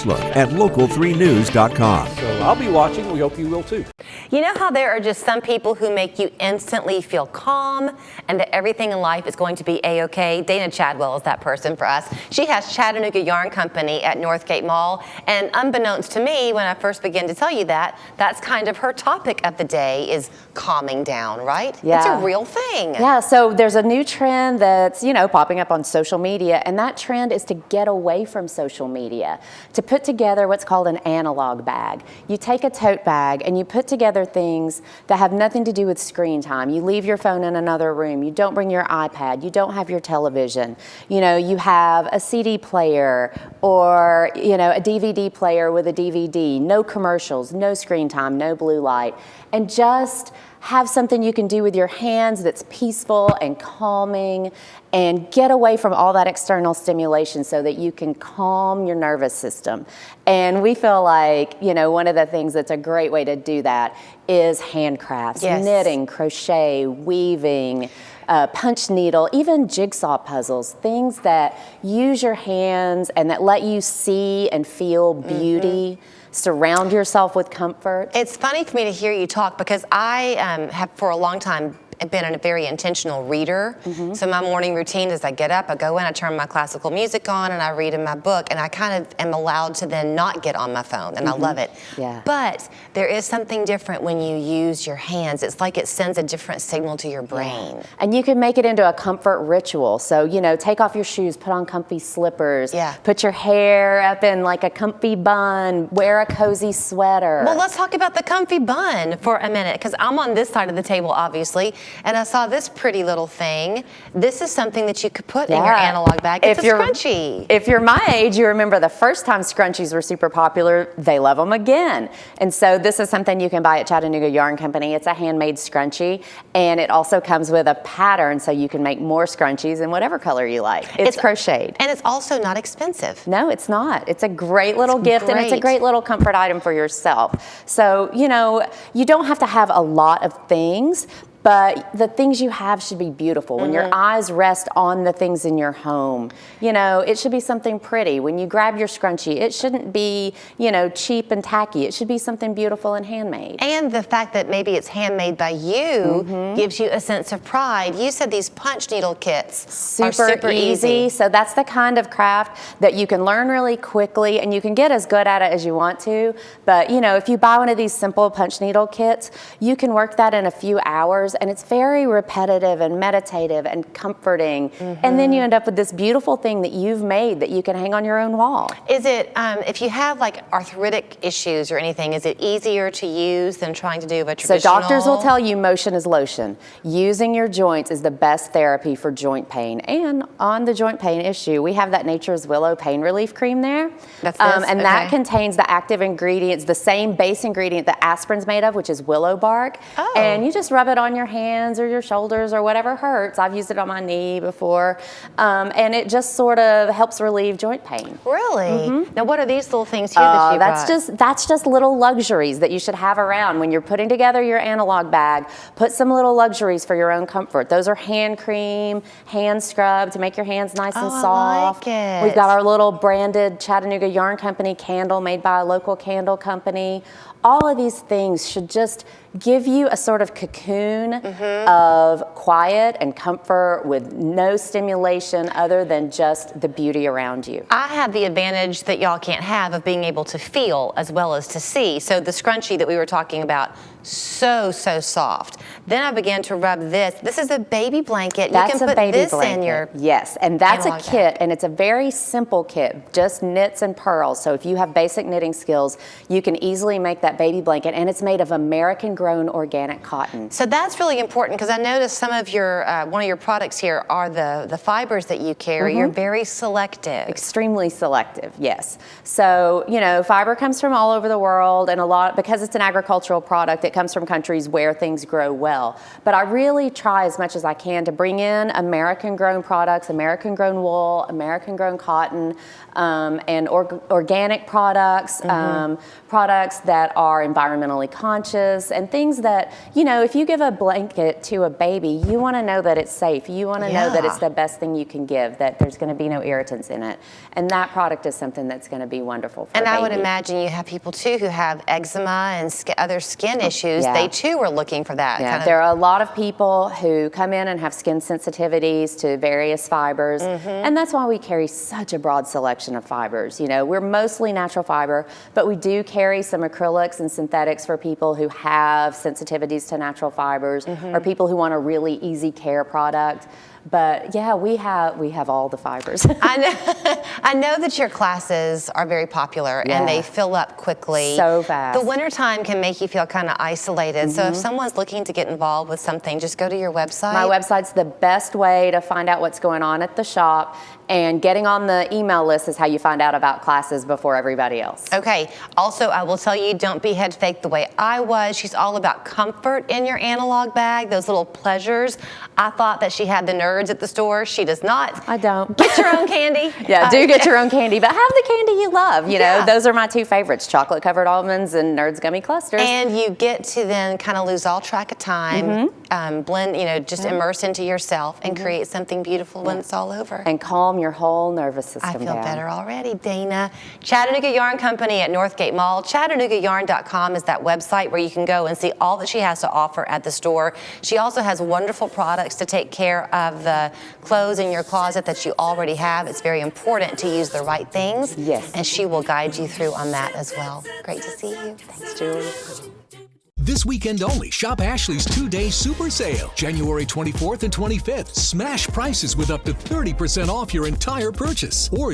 Look at local3news.com. So I'll be watching. We hope you will too. You know how there are just some people who make you instantly feel calm and that everything in life is going to be A-OK? Dana Chadwell is that person for us. She has Chattanooga Yarn Company at Northgate Mall. And unbeknownst to me, when I first began to tell you that, that's kind of her topic of the day is calming down, right? Yeah. It's a real thing. Yeah, so there's a new trend that's, popping up on social media, and that trend is to get away from social media, to put together what's called an analog bag. You take a tote bag and you put together things that have nothing to do with screen time. You leave your phone in another room. You don't bring your iPad. You don't have your television. You have a CD player or, a DVD player with a DVD. No commercials, no screen time, no blue light. And just have something you can do with your hands that's peaceful and calming, and get away from all that external stimulation so that you can calm your nervous system. And we feel like, one of the things that's a great way to do that is handcrafts, yes. knitting, crochet, weaving, punch needle, even jigsaw puzzles, things that use your hands and that let you see and feel beauty. Surround yourself with comfort. It's funny for me to hear you talk because I have for a long time been a very intentional reader. So my morning routine is I get up, I go in, I turn my classical music on, and I read in my book, and I kind of am allowed to then not get on my phone, and I love it. Yeah. But there is something different when you use your hands. It's like it sends a different signal to your brain. Yeah. And you can make it into a comfort ritual. So, take off your shoes, put on comfy slippers, put your hair up in like a comfy bun, wear a cozy sweater. Well, let's talk about the comfy bun for a minute, because I'm on this side of the table, obviously, and I saw this pretty little thing. This is something that you could put in your analog bag. It's a scrunchie. If you're my age, you remember the first time scrunchies were super popular, they love them again. And so this is something you can buy at Chattanooga Yarn Company. It's a handmade scrunchie, and it also comes with a pattern so you can make more scrunchies in whatever color you like. It's crocheted. And it's also not expensive. No, it's not. It's a great little gift, and it's a great little comfort item for yourself. So, you don't have to have a lot of things, but the things you have should be beautiful. When your eyes rest on the things in your home, it should be something pretty. When you grab your scrunchie, it shouldn't be, cheap and tacky. It should be something beautiful and handmade. And the fact that maybe it's handmade by you gives you a sense of pride. You said these punch needle kits are super easy. So that's the kind of craft that you can learn really quickly, and you can get as good at it as you want to. But, if you buy one of these simple punch needle kits, you can work that in a few hours. And it's very repetitive and meditative and comforting. And then you end up with this beautiful thing that you've made that you can hang on your own wall. Is it, if you have like arthritic issues or anything, is it easier to use than trying to do a traditional? So doctors will tell you motion is lotion. Using your joints is the best therapy for joint pain. And on the joint pain issue, we have that Nature's Willow pain relief cream there. That's this? And that contains the active ingredients, the same base ingredient that aspirin's made of, which is willow bark. Oh. And you just rub it on your hands or your shoulders or whatever hurts. I've used it on my knee before. And it just sort of helps relieve joint pain. Really? Now what are these little things here that you brought? That's just little luxuries that you should have around when you're putting together your analog bag. Put some little luxuries for your own comfort. Those are hand cream, hand scrub to make your hands nice and soft. I like it. We've got our little branded Chattanooga Yarn Company candle made by a local candle company. All of these things should just give you a sort of cocoon of quiet and comfort with no stimulation other than just the beauty around you. I have the advantage that y'all can't have of being able to feel as well as to see. So the scrunchie that we were talking about, so soft. Then I began to rub this. This is a baby blanket. That's you can a put baby this blanket. in your Yes, and that's a analog kit, bag. and it's a very simple kit, just knits and pearls. So if you have basic knitting skills, you can easily make that baby blanket, and it's made of American-grown organic cotton. So that's really important because I noticed some of your, one of your products here are the fibers that you carry. You're very selective. Extremely selective, yes. So, fiber comes from all over the world, and because it's an agricultural product, that comes from countries where things grow well. But I really try as much as I can to bring in American-grown products, American-grown wool, American-grown cotton, and organic products, products that are environmentally conscious, and things that, you know, if you give a blanket to a baby, you want to know that it's safe. You want to know that it's the best thing you can give, that there's going to be no irritants in it. And that product is something that's going to be wonderful for a baby. And I would imagine you have people too who have eczema and other skin issues. They too are looking for that. Yeah, there are a lot of people who come in and have skin sensitivities to various fibers, and that's why we carry such a broad selection of fibers. You know, we're mostly natural fiber, but we do carry some acrylics and synthetics for people who have sensitivities to natural fibers, or people who want a really easy care product. But yeah, we have all the fibers. I know that your classes are very popular and they fill up quickly. So fast. The wintertime can make you feel kind of isolated. So if someone's looking to get involved with something, just go to your website. My website's the best way to find out what's going on at the shop, and getting on the email list is how you find out about classes before everybody else. Okay. Also, I will tell you, don't be head fake the way I was. She's all about comfort in your analog bag, those little pleasures. I thought that she had the nerds at the store. She does not. I don't. Get your own candy. Yeah, do get your own candy, but have the candy you love. You know, those are my two favorites, chocolate covered almonds and Nerds gummy clusters. And you get to then kind of lose all track of time, blend, you know, just immerse into yourself and create something beautiful when it's all over. And calm your whole nervous system I feel down. better already, Dana. Chattanooga Yarn Company at Northgate Mall. ChattanoogaYarn.com is that website where you can go and see all that she has to offer at the store. She also has wonderful products to take care of the clothes in your closet that you already have. It's very important to use the right things. Yes. And she will guide you through on that as well. Great to see you. Thanks, Julie. This weekend only, shop Ashley's 2-day super sale, January 24th and 25th. Smash prices with up to 30% off your entire purchase. Or